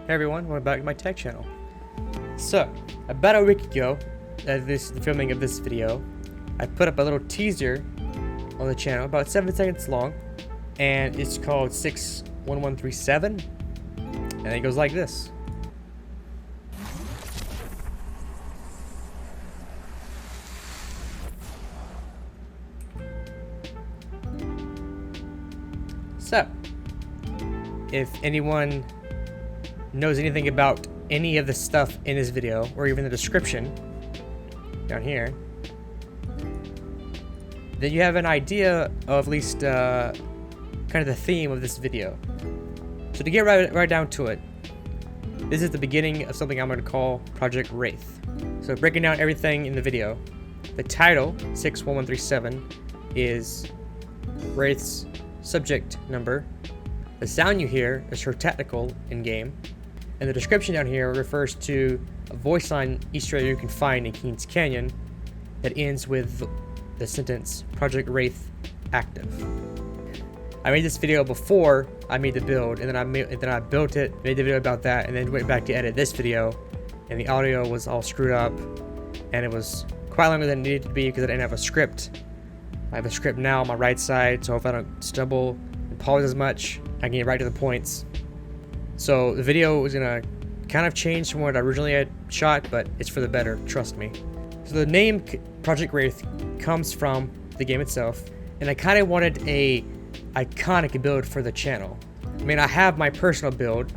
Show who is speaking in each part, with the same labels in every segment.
Speaker 1: Hey everyone, welcome back to my tech channel. So, about a week ago, the filming of this video, I put up a little teaser on the channel, about 7 seconds long, and it's called 61137, and it goes like this. So, if anyone knows anything about any of the stuff in this video, or even the description down here, then you have an idea of at least kind of the theme of this video. So to get right down to it, this is the beginning of something I'm going to call Project Wraith. So breaking down everything in the video, the title 61137 is Wraith's subject number. The sound you hear is her technical in-game, and the description down here refers to a voice line Easter egg you can find in Keen's Canyon that ends with the sentence Project Wraith active. I made this video before I made the build, and then I built it, made the video about that, and then went back to edit this video, and the audio was all screwed up, and it was quite longer than it needed to be because I didn't have a script. I have a script now on my right side, so if I don't stumble and pause as much, I can get right to the points. So the video is gonna kind of change from what I originally had shot, but it's for the better, trust me. So the name Project Wraith comes from the game itself, and I kind of wanted a iconic build for the channel. I mean, I have my personal build,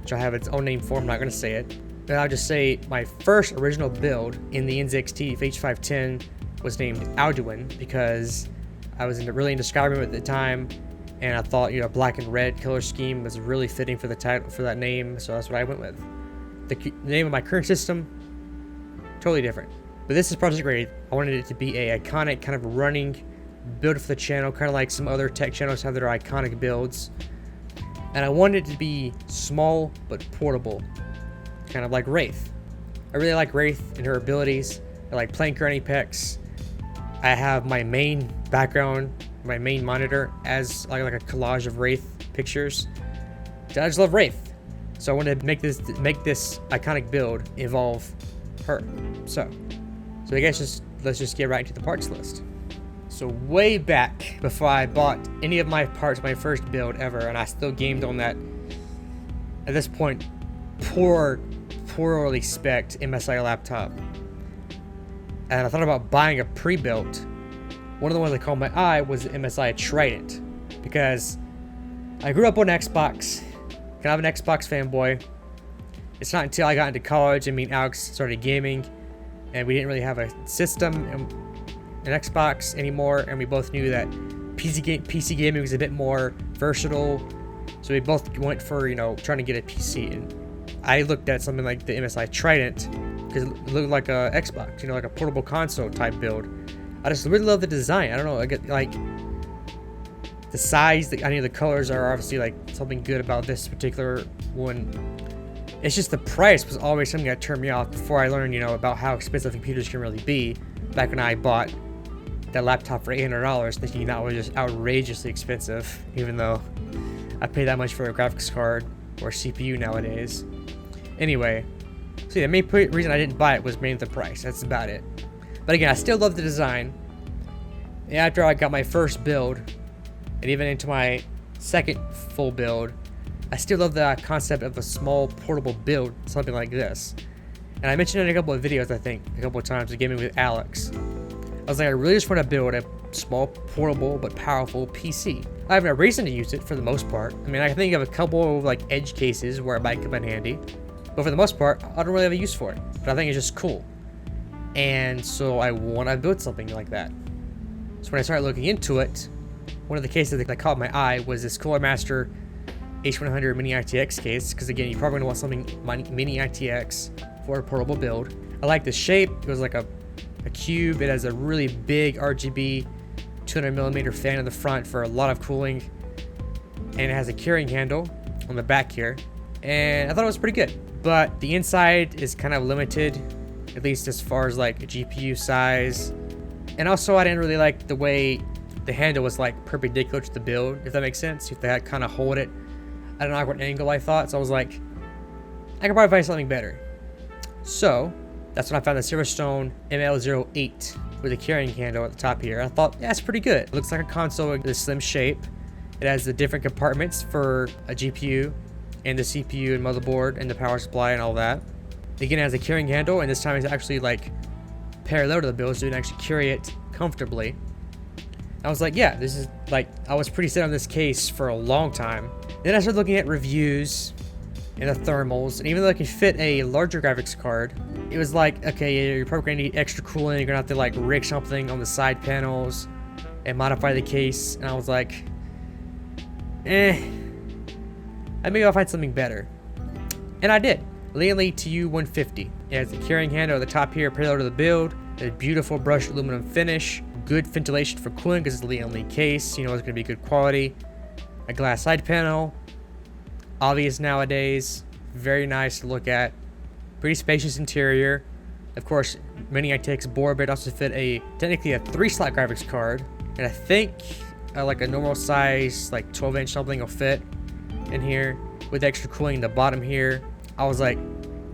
Speaker 1: which I have its own name for, I'm not gonna say it, but I'll just say my first original build in the NZXT H510 was named Alduin because I was really into Skyrim at the time, and I thought, you know, black and red color scheme was really fitting for the title, for that name, so that's what I went with. The name of my current system, totally different. But this is Project Wraith. I wanted it to be a iconic kind of running build for the channel, kind of like some other tech channels have their iconic builds. And I wanted it to be small but portable, kind of like Wraith. I really like Wraith and her abilities. I like playing Granny Pecs. I have my main background, my main monitor as like a collage of Wraith pictures. I just love Wraith, so I wanted to make this iconic build involve her. So I guess let's just get right into the parts list. So way back before I bought any of my parts, my first build ever, and I still gamed on that at this point poorly spec'd MSI laptop, and I thought about buying a pre-built. One of the ones that caught my eye was the MSI Trident, because I grew up on Xbox, and I'm an Xbox fanboy. It's not until I got into college and me and Alex started gaming, and we didn't really have a system in Xbox anymore, and we both knew that PC gaming was a bit more versatile, so we both went for, you know, trying to get a PC. And I looked at something like the MSI Trident because it looked like a Xbox, you know, like a portable console type build. I just really love the design. I don't know, I get like the size, I mean the colors are obviously like something good about this particular one. It's just the price was always something that turned me off before I learned, you know, about how expensive computers can really be. Back when I bought that laptop for $800, thinking that was just outrageously expensive, even though I pay that much for a graphics card or CPU nowadays. Anyway, so the main reason I didn't buy it was mainly the price. That's about it. But again, I still love the design. And after I got my first build, and even into my second full build, I still love the concept of a small portable build, something like this. And I mentioned it in a couple of videos, I think, a couple of times, of gaming with Alex. I was like, I really just want to build a small, portable, but powerful PC. I have no reason to use it for the most part. I mean, I can think of a couple of like edge cases where it might come in handy, but for the most part, I don't really have a use for it. But I think it's just cool. And so I want to build something like that. So when I started looking into it, one of the cases that caught my eye was this Cooler Master H100 Mini ITX case, because again, you probably want something Mini ITX for a portable build. I like the shape. It was like a cube. It has a really big RGB 200mm fan in the front for a lot of cooling, and it has a carrying handle on the back here, and I thought it was pretty good. But the inside is kind of limited, at least as far as like a GPU size, and also I didn't really like the way the handle was like perpendicular to the build, if that makes sense. If they had kind of hold it at an awkward angle, I thought. So I was like, I could probably find something better. So that's when I found the Silverstone ML08 with a carrying handle at the top here. I thought, yeah, it's pretty good. It looks like a console with a slim shape. It has the different compartments for a GPU and the CPU and motherboard and the power supply and all that. Again, it has a carrying handle, and this time it's actually like parallel to the build, so you can actually carry it comfortably. I was like, yeah, this is like, I was pretty set on this case for a long time. Then I started looking at reviews and the thermals, and even though it can fit a larger graphics card, it was like, okay, you're probably gonna need extra cooling. You're gonna have to like rig something on the side panels and modify the case. And I was like, maybe I'll find something better. And I did. Lian TU150. It has a carrying handle at the top here, parallel to the build. A beautiful brushed aluminum finish. Good ventilation for cooling because it's a Lian Li case. You know it's going to be good quality. A glass side panel. Obvious nowadays. Very nice to look at. Pretty spacious interior. Of course, mini ITX board, but it also fit technically a 3-slot graphics card. And I think like a normal size, like 12-inch something will fit in here with extra cooling in the bottom here. I was like,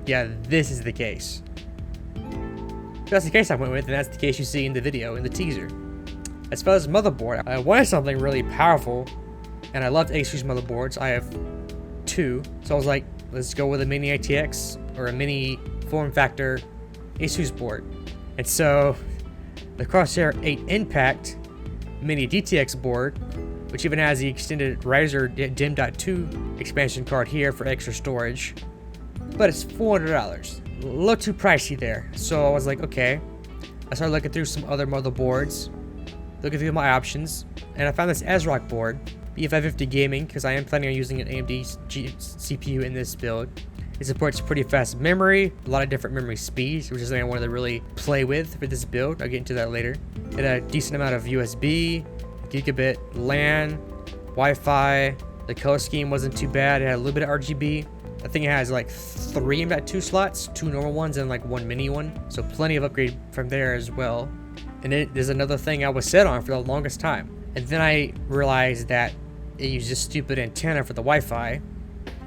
Speaker 1: yeah, this is the case. That's the case I went with, and that's the case you see in the video, in the teaser. As far as motherboard, I wanted something really powerful, and I loved ASUS motherboards. I have 2, so I was like, let's go with a mini ITX or a mini form factor ASUS board. And so the Crosshair 8 Impact mini DTX board, which even has the extended riser DIMM.2 expansion card here for extra storage, but it's $400. A little too pricey there. So I was like, okay. I started looking through some other motherboards, looking through my options, and I found this ASRock board, B550 Gaming, because I am planning on using an AMD CPU in this build. It supports pretty fast memory, a lot of different memory speeds, which is something I wanted to really play with for this build. I'll get into that later. It had a decent amount of USB, gigabit LAN, Wi-Fi. The color scheme wasn't too bad. It had a little bit of RGB. I think it has like 3 M.2 slots, 2 normal ones and like 1 mini one. So plenty of upgrade from there as well. And there's another thing I was set on for the longest time. And then I realized that it used a stupid antenna for the Wi-Fi.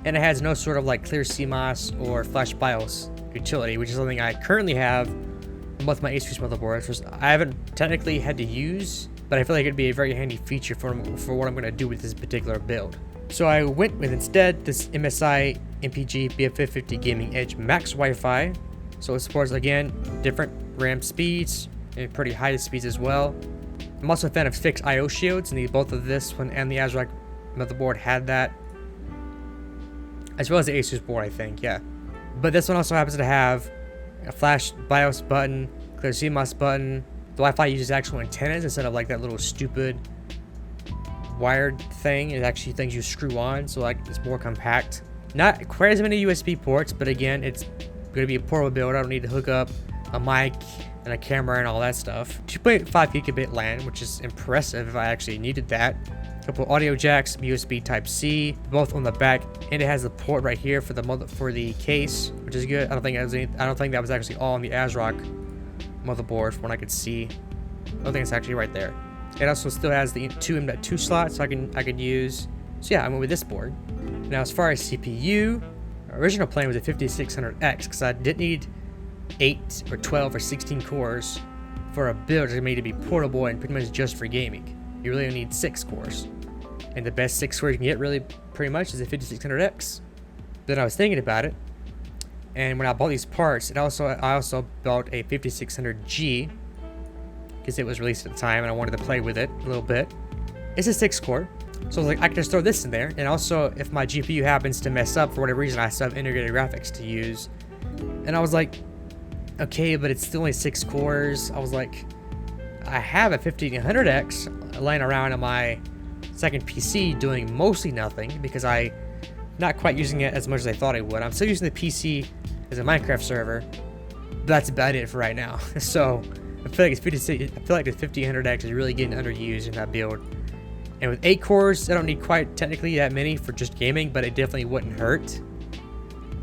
Speaker 1: And it has no sort of like clear CMOS or flash BIOS utility, which is something I currently have on both my ASUS motherboards, which I haven't technically had to use, but I feel like it'd be a very handy feature for what I'm going to do with this particular build. So I went with instead this MSI MPG BF550 Gaming Edge Max Wi-Fi. So it supports, again, different RAM speeds and pretty high speeds as well. I'm also a fan of fixed I/O shields, and both of this one and the ASRock motherboard had that, as well as the ASUS board, I think, yeah. But this one also happens to have a flash BIOS button, clear CMOS button. The Wi-Fi uses actual antennas instead of like that little stupid wired thing. It actually things you screw on, so like it's more compact. Not quite as many USB ports, but again, it's going to be a portable build. I don't need to hook up a mic and a camera and all that stuff. 2.5 gigabit LAN, which is impressive if I actually needed that. A couple audio jacks, USB Type-C, both on the back, and it has the port right here for the case, which is good. I don't think that was actually all on the ASRock motherboard from what I could see. I think it's actually right there. It also still has the 2 M.2 slots, so I could use. So yeah, I went with this board. Now as far as CPU, our original plan was a 5600X because I didn't need 8 or 12 or 16 cores for a build that's made to be portable and pretty much just for gaming. You really only need 6 cores. And the best 6 cores you can get really pretty much is a 5600X. Then I was thinking about it, and when I bought these parts, I also bought a 5600G because it was released at the time and I wanted to play with it a little bit. It's a 6-core, so I was like, I can just throw this in there, and also if my GPU happens to mess up for whatever reason, I still have integrated graphics to use. And I was like, okay, but it's still only 6 cores. I was like, I have a 1500X laying around on my second PC doing mostly nothing because I'm not quite using it as much as I thought I would. I'm still using the PC as a Minecraft server, but that's about it for right now. So I feel like the 1500X is really getting underused in that build. And with 8 cores, I don't need quite technically that many for just gaming, but it definitely wouldn't hurt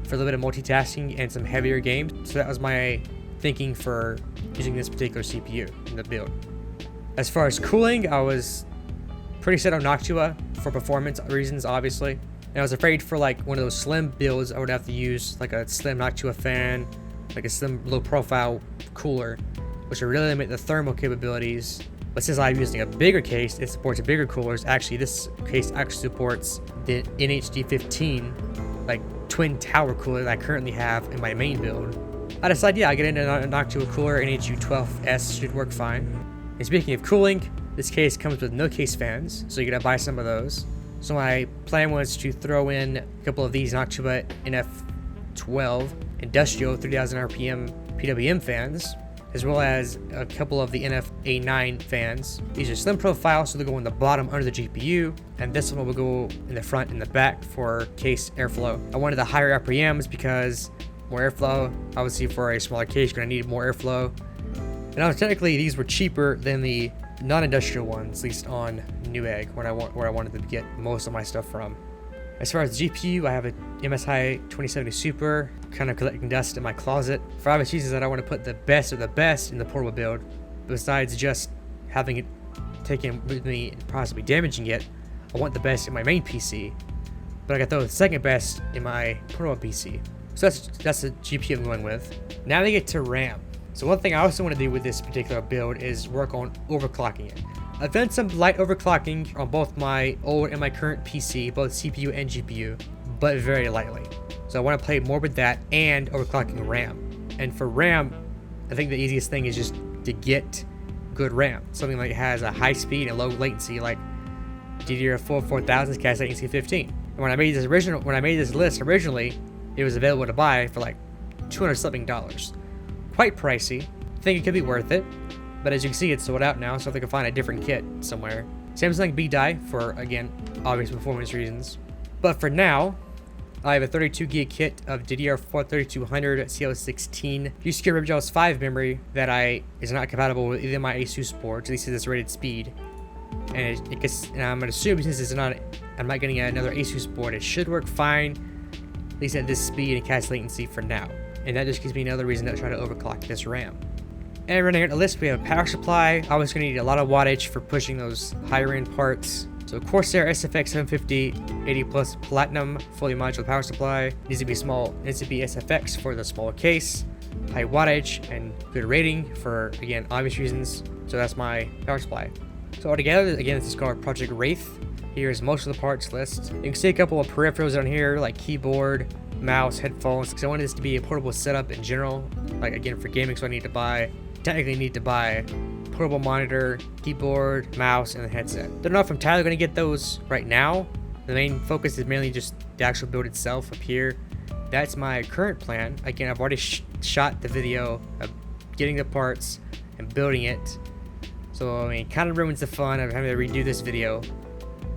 Speaker 1: for a little bit of multitasking and some heavier games. So that was my thinking for using this particular CPU in the build. As far as cooling, I was pretty set on Noctua for performance reasons, obviously. And I was afraid for like one of those slim builds, I would have to use like a slim Noctua fan, like a slim low profile cooler, which would really limit the thermal capabilities. But since I'm using a bigger case, it supports bigger coolers. Actually, this case actually supports the NHD15, like twin tower cooler that I currently have in my main build. I decided, yeah, I get into a Noctua cooler. NHU12S should work fine. And speaking of cooling, this case comes with no case fans, so you gotta buy some of those. So my plan was to throw in a couple of these Noctua NF12 industrial 3000 RPM PWM fans, as well as a couple of the NF-A9 fans. These are slim profile, so they go in the bottom under the GPU, and this one will go in the front and the back for case airflow. I wanted the higher RPMs because more airflow. Obviously, for a smaller case, you're gonna need more airflow. And technically, these were cheaper than the non-industrial ones, at least on Newegg, where I wanted to get most of my stuff from. As far as the GPU, I have a MSI 2070 Super, kind of collecting dust in my closet. For obvious reasons, that I want to put the best of the best in the portable build, besides just having it taken with me and possibly damaging it. I want the best in my main PC, but I got the second best in my portable PC. So that's the GPU I'm going with. Now we get to RAM. So one thing I also want to do with this particular build is work on overclocking it. I've done some light overclocking on both my old and my current PC, both CPU and GPU, but very lightly. So I want to play more with that and overclocking RAM. And for RAM, I think the easiest thing is just to get good RAM. Something like has a high speed and low latency, like DDR4 4000's cast latency 15. And when I made this list originally, it was available to buy for like $200 something. Quite pricey. I think it could be worth it, but as you can see, it's sold out now, so I think I can find a different kit somewhere. Samsung B-Die for, again, obvious performance reasons. But for now, I have a 32 gig kit of DDR4 3200 CL16 G-Secure Ripjaws 5 memory that is not compatible with either of my ASUS boards, at least at this rated speed. And and I'm gonna assume since I'm not getting another ASUS board, it should work fine, at least at this speed and cast latency for now. And that just gives me another reason to try to overclock this RAM. And running out the list, we have a power supply. I was going to need a lot of wattage for pushing those higher end parts. So Corsair SFX 750 80 plus platinum fully modular power supply. Needs to be small. Needs to be SFX for the smaller case. High wattage and good rating for, again, obvious reasons. So that's my power supply. So altogether, again, this is called Project Wraith. Here's most of the parts list. You can see a couple of peripherals on here, like keyboard, mouse, headphones, because I wanted this to be a portable setup in general. Like, again, for gaming, so I technically need to buy portable monitor, keyboard, mouse, and a headset. Don't know if I'm entirely going to get those right now. The main focus is mainly just the actual build itself up here. That's my current plan. Again, I've already shot the video of getting the parts and building it. So, I mean, it kind of ruins the fun of having to redo this video.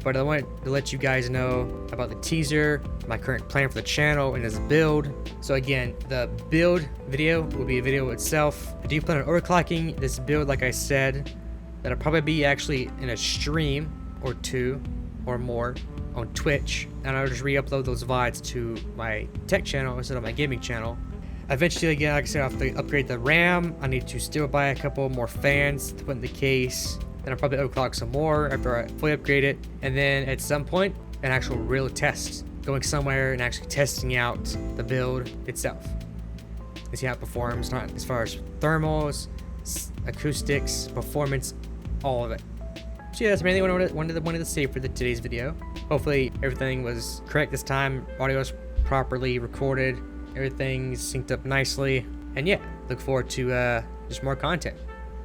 Speaker 1: But I wanted to let you guys know about the teaser, my current plan for the channel, and this build. So again, the build video will be a video itself. I do plan on overclocking this build, like I said. That'll probably be actually in a stream or two or more on Twitch. And I'll just re-upload those VODs to my tech channel instead of my gaming channel. Eventually, again, like I said, I have to upgrade the RAM. I need to still buy a couple more fans to put in the case. Then I'll probably overclock some more after I fully upgrade it. And then at some point, an actual real test. Going somewhere and actually testing out the build itself. And see how it performs, not as far as thermals, acoustics, performance, all of it. So yeah, that's mainly what I wanted to say for today's video. Hopefully everything was correct this time. Audio was properly recorded. Everything's synced up nicely. And yeah, look forward to just more content.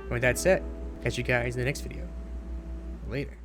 Speaker 1: And with that said, catch you guys in the next video. Later.